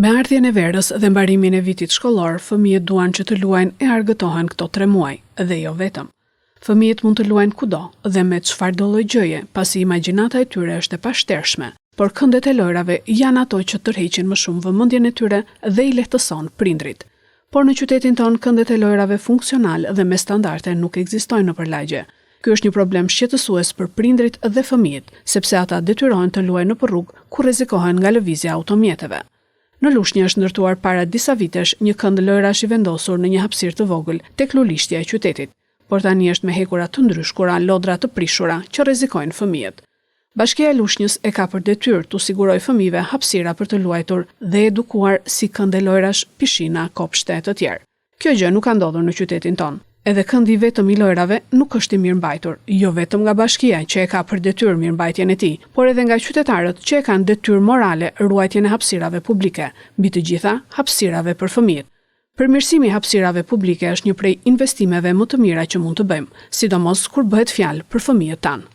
Me ardhjen e verës dhe mbarimin e vitit shkollor, fëmijët duan që të luajnë e argëtohen këto 3 muaj, dhe jo vetëm. Fëmijët mund të luajnë kudo dhe me çfarëdo lloj gjëje, pasi imagjinata e tyre është e pashtershme, por këndet e lojrave janë ato që tërheqin më shumë vëmendjen e tyre dhe i lehtëson prindrit. Por në qytetin tonë këndet e lojrave funksional dhe me standarde nuk ekzistojnë nëpër lagje. Ky është një problem shqetësues për prindrit dhe fëmijët, sepse ata detyrohen të luajnë nëpër rrugë ku rrezikohen nga lëvizja e automjeteve. Në Lushnjë është ndërtuar para disa vitesh një kënd lojrash i vendosur në një hapësirë të vogël tek lulishtja e qytetit, por tani është me hekura të ndryshkura, lodra të prishura që rrezikojnë fëmijët. Bashkia e Lushnjës e ka për detyrë të sigurojë fëmijëve hapësira për të luajtur dhe edukuar si kënde lojrash, pishina, kopshte e të tjerë. Kjo gjë nuk ka ndodhur në qytetin tonë. Edhe këndi vetëm i lojrave nuk është i mirëmbajtur, jo vetëm nga bashkia që e ka për detyrë mirëmbajtjen e tij, por edhe nga qytetarët që e kanë detyrë morale ruajtjen e hapësirave publike, mbi të gjitha hapësirave për fëmijët. Përmirësimi i hapësirave publike është një prej investimeve më të mira që mund të bëjmë, sidomos kur bëhet fjalë për fëmijët tanë.